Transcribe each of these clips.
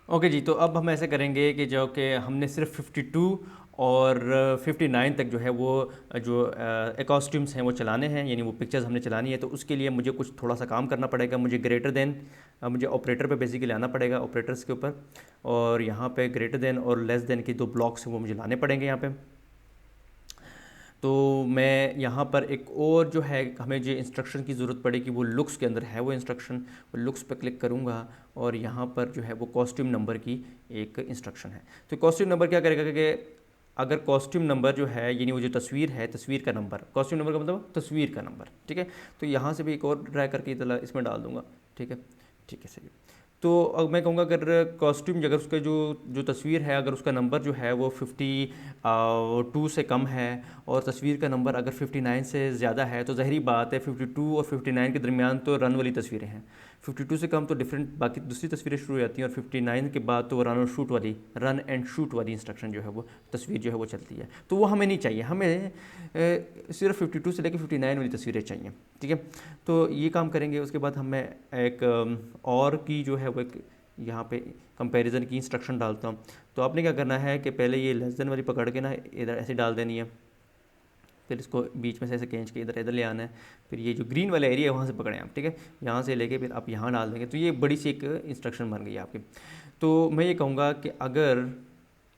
Okay जी, तो अब हम ऐसे करेंगे कि जो कि हमने सिर्फ 52 और 59 तक जो है वो जो कॉस्ट्यूम्स हैं वो चलाने हैं, यानी वो पिक्चर्स हमने चलानी है। तो उसके लिए मुझे कुछ थोड़ा सा काम करना पड़ेगा। मुझे ग्रेटर देन, मुझे ऑपरेटर पे बेसिकली आना पड़ेगा, ऑपरेटर्स के ऊपर। और यहाँ पे ग्रेटर देन और लेस देन के दो ब्लॉक्स हैं वो मुझे लाने पड़ेंगे यहाँ पे। तो मैं यहाँ पर एक और जो है हमें जो इंस्ट्रक्शन की ज़रूरत पड़ेगी वो लुक्स के अंदर है वो इंस्ट्रक्शन। वो लुक्स पर क्लिक करूँगा और यहाँ पर जो है वो कॉस्ट्यूम नंबर की एक इंस्ट्रक्शन है। तो कॉस्ट्यूम नंबर क्या करेगा कि अगर कॉस्ट्यूम नंबर जो है यानी वो जो तस्वीर है, तस्वीर का नंबर, कॉस्ट्यूम नंबर का मतलब तस्वीर का नंबर, ठीक है। तो यहाँ से भी एक और ड्रैग करके इतना इसमें डाल दूँगा, ठीक है। ठीक है, सही। तो अब मैं कहूँगा अगर कॉस्ट्यूम अगर उसका जो जो तस्वीर है अगर उसका नंबर जो है वो 52 से कम है और तस्वीर का नंबर अगर 59 से ज़्यादा है, तो ज़ाहिरी बात है 52 और 59 के दरमियान तो रन वाली तस्वीरें हैं। 52 से कम तो डिफरेंट बाकी दूसरी तस्वीरें शुरू हो जाती हैं और 59 के बाद तो रन और शूट वाली, रन एंड शूट वाली इंस्ट्रक्शन जो है वो तस्वीर जो है वो चलती है। तो वो हमें नहीं चाहिए, हमें सिर्फ 52 से लेकर 59 वाली तस्वीरें चाहिए, ठीक है। तो ये काम करेंगे। उसके बाद हमें एक और की जो है वो एक यहाँ पे कंपैरिजन की इंस्ट्रक्शन डालता हूँ। तो आपने क्या करना है कि पहले ये लेस देन वाली पकड़ के ना इधर ऐसे डाल देनी है, फिर इसको बीच में से ऐसे खींच के इधर इधर ले आना है। फिर ये जो ग्रीन वाला एरिया है वहाँ से पकड़ें आप, ठीक है। यहाँ से लेके फिर आप यहाँ डाल देंगे, तो ये बड़ी सी एक इंस्ट्रक्शन बन गई है आपकी। तो मैं ये कहूँगा कि अगर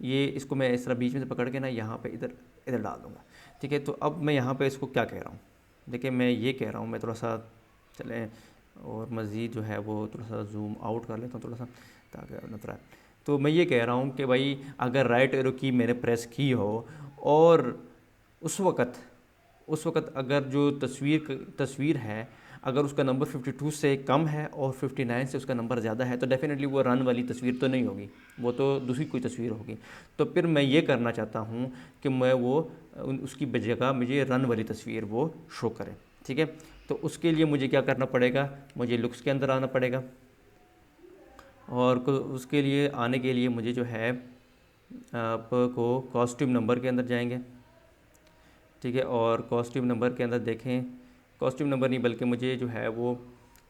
ये इसको मैं इस तरह बीच में से पकड़ के ना यहाँ पे इधर इधर डाल दूँगा, ठीक है। तो अब मैं यहाँ पे इसको क्या कह रहा हूँ, देखिए मैं ये कह रहा हूँ, मैं थोड़ा सा चलें और मज़ीद जो है वो थोड़ा सा जूम आउट कर लेता हूँ थोड़ा सा ताकि नजर आए। तो मैं ये कह रहा हूँ कि भाई अगर राइट एरो की मैंने प्रेस की हो और उस वक़्त अगर जो तस्वीर है अगर उसका नंबर 52 से कम है और 59 से उसका नंबर ज़्यादा है, तो डेफ़िनेटली वो रन वाली तस्वीर तो नहीं होगी, वो तो दूसरी कोई तस्वीर होगी। तो फिर मैं ये करना चाहता हूँ कि मैं वो उसकी जगह मुझे रन वाली तस्वीर वो शो करे, ठीक है। तो उसके लिए मुझे क्या करना पड़ेगा, मुझे लुक्स के अंदर आना पड़ेगा और उसके लिए आने के लिए मुझे जो है आपको कॉस्ट्यूम नंबर के अंदर जाएंगे, ठीक है। और कॉस्ट्यूम नंबर के अंदर देखें, कॉस्ट्यूम नंबर नहीं बल्कि मुझे जो है वो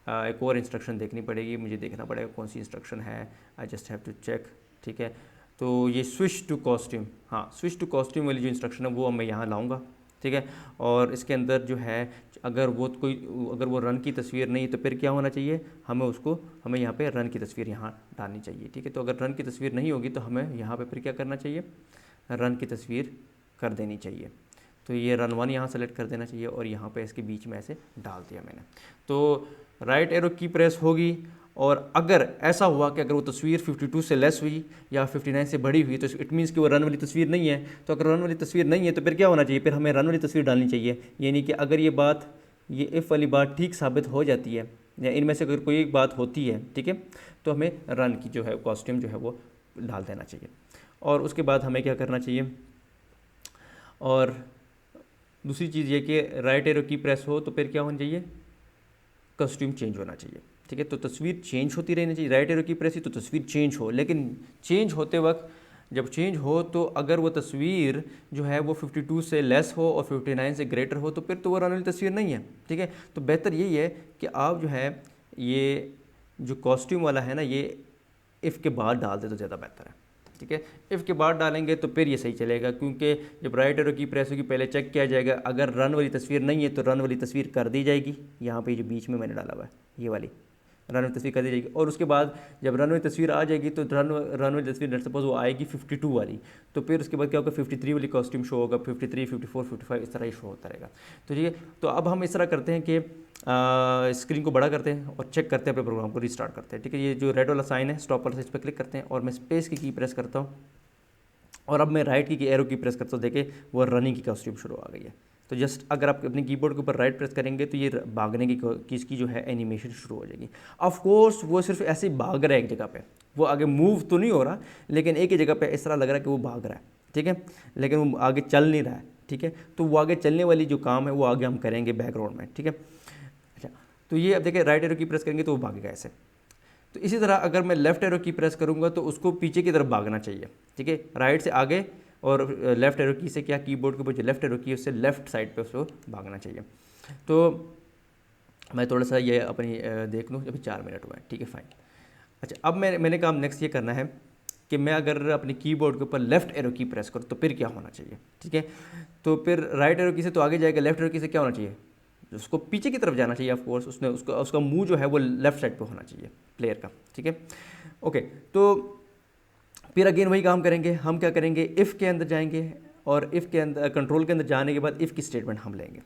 एक और इंस्ट्रक्शन देखनी पड़ेगी, मुझे देखना पड़ेगा कौन सी इंस्ट्रक्शन है। I just have to check, ठीक है। तो ये स्विच टू कॉस्ट्यूम, हाँ स्विच टू कॉस्ट्यूम वाली जो इंस्ट्रक्शन है वो मैं यहाँ लाऊंगा, ठीक है। और इसके अंदर जो है अगर वो रन की तस्वीर नहीं तो फिर क्या होना चाहिए, हमें यहाँ पे रन की तस्वीर यहाँ डालनी चाहिए, ठीक है। तो अगर रन की तस्वीर नहीं होगी तो हमें यहाँ पे फिर क्या करना चाहिए, रन की तस्वीर कर देनी चाहिए। तो ये रन वन यहाँ सेलेक्ट कर देना चाहिए और यहाँ पे इसके बीच में ऐसे डाल दिया मैंने। तो राइट एरो की प्रेस होगी और अगर ऐसा हुआ कि अगर वो तस्वीर 52 से लेस हुई या 59 से बड़ी हुई तो इट मीन्स कि वो रन वाली तस्वीर नहीं है। तो अगर रन वाली तस्वीर नहीं है तो फिर क्या होना चाहिए, फिर हमें रन वाली तस्वीर डालनी चाहिए। यानी कि अगर ये इफ़ वाली बात ठीक साबित हो जाती है या इनमें से अगर कोई एक बात होती है, ठीक है, तो हमें रन की जो है कॉस्ट्यूम जो है वो डाल देना चाहिए। और उसके बाद हमें क्या करना चाहिए, और दूसरी चीज़ ये कि राइट एरो की प्रेस हो तो फिर क्या होना चाहिए, कॉस्ट्यूम चेंज होना चाहिए, ठीक है। तो तस्वीर चेंज होती रहनी चाहिए, राइट एरो की प्रेस ही तो तस्वीर चेंज हो, लेकिन चेंज होते वक्त जब चेंज हो तो अगर वो तस्वीर जो है वो 52 से लेस हो और 59 से ग्रेटर हो तो फिर तो वो रन वाली तस्वीर नहीं है, ठीक है। तो बेहतर यही है कि आप जो है ये जो कॉस्ट्यूम वाला है ना ये इफ़ के बाद डाल दे तो ज़्यादा बेहतर है, ठीक है। इफ़ के बाद डालेंगे तो फिर ये सही चलेगा, क्योंकि जब राइट एरो की प्रेस होगी पहले चेक किया जाएगा, अगर रन वाली तस्वीर नहीं है तो रन वाली तस्वीर कर दी जाएगी। यहाँ पे जो बीच में मैंने डाला हुआ है ये वाली रन वाली तस्वीर कर दी जाएगी। और उसके बाद जब रन वाली तस्वीर आ जाएगी तो रन वाली तस्वीर लेट्स सपोज वो आएगी 52 वाली, तो फिर उसके बाद क्या होगा 53 वाली कॉस्ट्यूम शो होगा, 53, 54, 55 इस तरह ही शो होता रहेगा। तो ठीक है, तो अब हम इस तरह करते हैं कि स्क्रीन को बड़ा करते हैं और चेक करते हैं, अपने प्रोग्राम को रीस्टार्ट करते हैं, ठीक है। ये जो रेड वाला साइन है स्टॉप वाला, इस पर क्लिक करते हैं और मैं स्पेस की प्रेस करता हूँ और अब मैं राइट की एरो की प्रेस करता हूँ, देखे वो रनिंग की कॉस्ट्यूम शुरू आ गई है। तो जस्ट अगर आप अपने कीबोर्ड के ऊपर राइट प्रेस करेंगे तो ये भागने की इसकी जो है एनिमेशन शुरू हो जाएगी। ऑफ कोर्स वो सिर्फ ऐसे ही भाग रहा है एक जगह पे, वो आगे मूव तो नहीं हो रहा, लेकिन एक ही जगह पे इस तरह लग रहा है कि वो भाग रहा है, ठीक है, लेकिन वो आगे चल नहीं रहा है, ठीक है। तो वो आगे चलने वाली जो काम है वो आगे हम करेंगे बैकग्राउंड में, ठीक है। अच्छा, तो ये अब देखिए राइट एरो की प्रेस करेंगे तो वो भागेगा ऐसे। तो इसी तरह अगर मैं लेफ्ट एरो की प्रेस करूंगा तो उसको पीछे की तरफ भागना चाहिए, ठीक है, राइट से आगे, और लेफ्ट एरो की से क्या कीबोर्ड के ऊपर जो लेफ्ट एरो की उससे लेफ्ट साइड पे उसको भागना चाहिए। तो मैं थोड़ा सा ये अपनी देख लूँ, अभी 4 मिनट हुए हैं, ठीक है फाइन। अच्छा, अब मैंने काम नेक्स्ट ये करना है कि मैं अगर अपने कीबोर्ड के ऊपर लेफ़्ट एरो की प्रेस करूँ तो फिर क्या होना चाहिए, ठीक है। तो फिर राइट एरो की से तो आगे जाएगा, लेफ़्ट एरो की से क्या होना चाहिए, उसको पीछे की तरफ जाना चाहिए। ऑफ कोर्स उसने उसका मुंह जो है वो लेफ़्ट साइड पे होना चाहिए प्लेयर का, ठीक है। ओके, तो फिर अगेन वही काम करेंगे। हम क्या करेंगे, इफ़ के अंदर जाएंगे और इफ़ के अंदर कंट्रोल के अंदर जाने के बाद इफ़ की स्टेटमेंट हम लेंगे।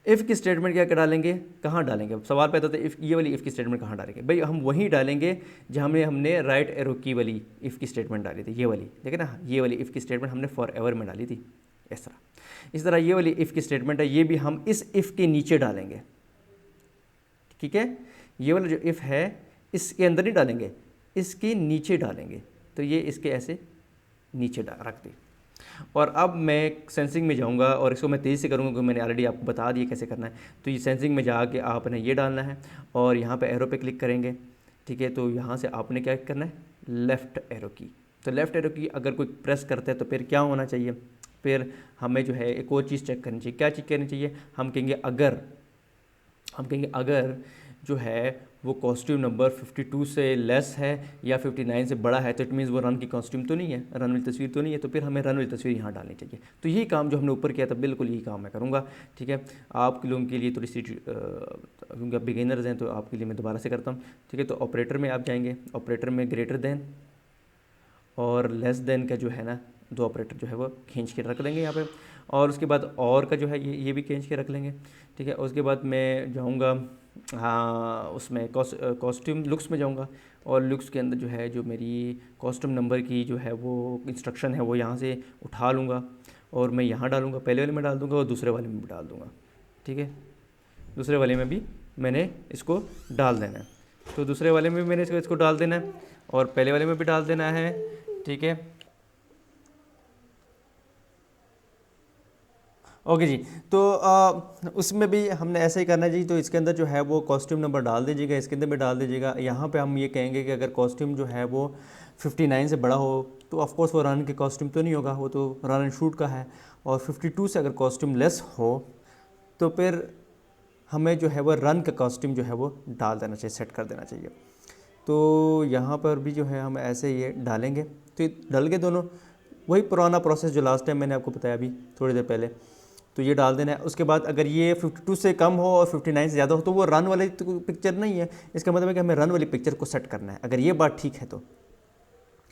इफ़ की स्टेटमेंट क्या डालेंगे, कहाँ डालेंगे, अब सवाल पैदा होता है इफ़, ये वाली इफ़ की स्टेटमेंट कहाँ डालेंगे भाई, हम वहीं डालेंगे जहाँ हमने राइट एरो की वाली इफ़ की स्टेटमेंट डाली थी, ये वाली देखे ना, ये वाली इफ़ की स्टेटमेंट हमने फॉर एवर में डाली थी। इस तरह ये वाली इफ़ की स्टेटमेंट है, ये भी हम इस इफ़ के नीचे डालेंगे, ठीक है। ये वाला जो इफ़ है इसके अंदर नहीं डालेंगे, इसके नीचे डालेंगे। तो ये इसके ऐसे नीचे रख दी। और अब मैं सेंसिंग में जाऊंगा और इसको मैं तेज़ी से करूंगा क्योंकि मैंने ऑलरेडी आपको बता दिया कैसे करना है। तो ये सेंसिंग में जाके आपने ये डालना है और यहाँ पे एरो पे क्लिक करेंगे, ठीक है। तो यहाँ से आपने क्या करना है, लेफ़्ट एरो की। तो लेफ़्ट एरो की अगर कोई प्रेस करता है तो फिर क्या होना चाहिए, फिर हमें जो है एक और चीज़ चेक करनी चाहिए। क्या चीज़ करनी चाहिए, हम कहेंगे अगर जो है वो कॉस्ट्यूम नंबर 52 से लेस है या 59 से बड़ा है तो इट मीन्स वो रन की कॉस्ट्यूम तो नहीं है, रन वाली तस्वीर तो नहीं है, तो फिर हमें रन वाली तस्वीर यहाँ डालनी चाहिए। तो यही काम जो हमने ऊपर किया था बिल्कुल यही काम मैं करूँगा, ठीक है। आप लोगों के लिए थोड़ी सी क्योंकि आप बिगिनर्स हैं तो आपके लिए मैं दोबारा से करता हूँ, ठीक है। तो ऑपरेटर में आप जाएंगे, ऑपरेटर में ग्रेटर देन और लेस देन का जो है ना, दो ऑपरेटर जो है वो खींच के रख देंगे यहाँ पे। और उसके बाद और का जो है ये भी खींच के रख लेंगे, ठीक है। उसके बाद मैं जाऊँगा हाँ उसमें कॉस्ट्यूम लुक्स में जाऊँगा और लुक्स के अंदर जो है जो मेरी कॉस्ट्यूम नंबर की जो है वो इंस्ट्रक्शन है वो यहाँ से उठा लूँगा और मैं यहाँ डालूँगा, पहले वाले में डाल दूँगा और दूसरे वाले में भी डाल दूँगा, ठीक है। दूसरे वाले में भी मैंने इसको डाल देना है, तो दूसरे वाले में भी मैंने इसको डाल देना है और पहले वाले में भी डाल देना है, ठीक है। ओके जी, तो उसमें भी हमने ऐसे ही करना है जी। तो इसके अंदर जो है वो कॉस्ट्यूम नंबर डाल दीजिएगा, इसके अंदर भी डाल दीजिएगा। यहाँ पे हम ये कहेंगे कि अगर कॉस्ट्यूम जो है वो 59 से बड़ा हो तो ऑफकोर्स वो रन के कॉस्ट्यूम तो नहीं होगा, वो तो रन एंड शूट का है। और 52 से अगर कॉस्ट्यूम लेस हो तो फिर हमें जो है वो रन का कॉस्ट्यूम जो है वो डाल देना चाहिए, सेट कर देना चाहिए। तो यहाँ पर भी जो है हम ऐसे ये डालेंगे, तो ये डल के दोनों वही पुराना प्रोसेस जो लास्ट टाइम मैंने आपको बताया अभी थोड़ी देर पहले, तो ये डाल देना है। उसके बाद अगर ये 52 से कम हो और 59 से ज़्यादा हो तो वो रन वाली तो पिक्चर नहीं है, इसका मतलब है कि हमें रन वाली पिक्चर को सेट करना है। अगर ये बात ठीक है तो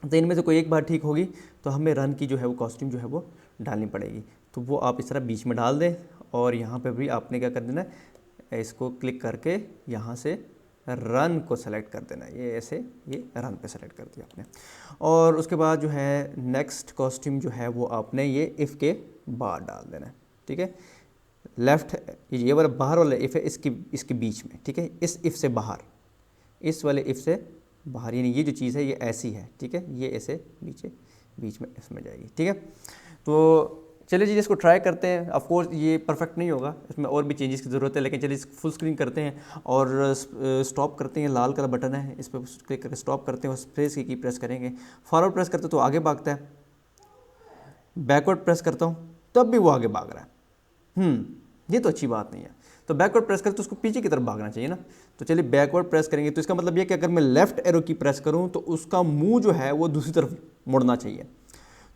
इनमें से कोई एक बात ठीक होगी तो हमें रन की जो है वो कॉस्ट्यूम जो है वो डालनी पड़ेगी। तो वो आप इस तरह बीच में डाल दें और यहाँ पे भी आपने क्या कर देना है, इसको क्लिक करके यहाँ से रन को सेलेक्ट कर देना है। ये ऐसे ये रन पे सेलेक्ट कर दिया आपने। और उसके बाद जो है नेक्स्ट कॉस्ट्यूम जो है वो आपने ये इफ़ के बाद डाल देना है, ठीक है। लेफ़्ट ये वाला बाहर वाला इफ़ है इसके बीच में, ठीक है। इस इफ़ से बाहर, इस वाले इफ़ से बाहर, यानी ये जो चीज़ है ये ऐसी है, ठीक है। ये ऐसे बीच में इसमें जाएगी, ठीक है। तो चलिए जी इसको ट्राई करते हैं। ऑफ कोर्स ये परफेक्ट नहीं होगा, इसमें और भी चेंजेस की ज़रूरत है, लेकिन चलिए फुल स्क्रीन करते हैं और स्टॉप करते हैं। लाल कलर बटन है, इस पर क्लिक करके स्टॉप करते हैं और स्पेस की प्रेस करेंगे। फॉरवर्ड प्रेस करते तो आगे भागता है, बैकवर्ड प्रेस करता हूँ तब भी वो आगे भाग रहा है। ये तो अच्छी बात नहीं है। तो बैकवर्ड प्रेस करें तो उसको पीछे की तरफ भागना चाहिए ना। तो चलिए बैकवर्ड प्रेस करेंगे तो इसका मतलब ये कि अगर मैं लेफ़्ट एरो की प्रेस करूँ तो उसका मुंह जो है वो दूसरी तरफ मुड़ना चाहिए।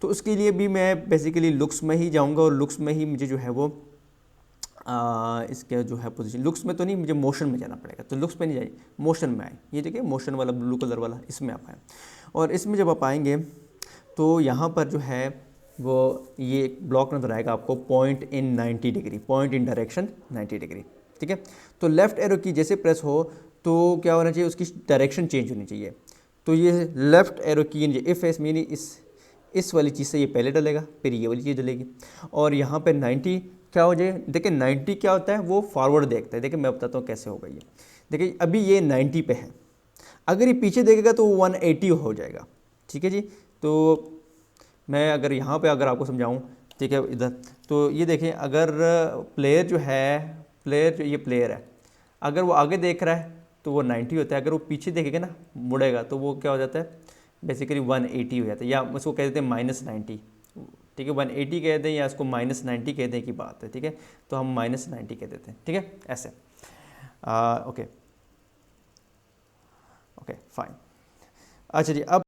तो उसके लिए भी मैं बेसिकली लुक्स में ही जाऊंगा और लुक्स में ही मुझे जो है वो इसके जो है पोजीशन, लुक्स में तो नहीं, मुझे मोशन में जाना पड़ेगा। तो लुक्स पे नहीं जाइए, मोशन में आए, ये देखिए मोशन वाला ब्लू कलर वाला, इसमें आप आए। और इसमें जब आप आएंगे तो यहाँ पर जो है वो ये एक ब्लॉक नजर आएगा आपको, point in 90 degree, point in direction 90 degree, ठीक है। तो लेफ़्ट एरो की जैसे प्रेस हो तो क्या होना चाहिए, उसकी डायरेक्शन चेंज होनी चाहिए। तो ये लेफ़्ट एरो की इफ एस मीनी इस वाली चीज़ से ये पहले डलेगा, फिर ये वाली चीज़ डलेगी। और यहाँ पे 90 क्या हो जाए, देखिए 90 क्या होता है, वो फॉरवर्ड देखता है। देखिए मैं बताता हूँ कैसे होगा ये। देखिए अभी ये 90 पे है, अगर ये पीछे देखेगा तो 180 हो जाएगा, ठीक है जी। तो मैं अगर यहाँ पे अगर आपको समझाऊँ, ठीक है इधर, तो ये देखें अगर प्लेयर जो है, ये प्लेयर है, अगर वो आगे देख रहा है तो वो 90 होता है, अगर वो पीछे देखेगा ना मुड़ेगा तो वो क्या हो जाता है, बेसिकली 180 हो जाता है, या उसको कह देते हैं -90, ठीक है। 180 कह दें या इसको -90 कह दें की बात है, ठीक है। तो हम -90 कह देते हैं, ठीक है, ऐसे। Okay, okay fine. अच्छा जी, अब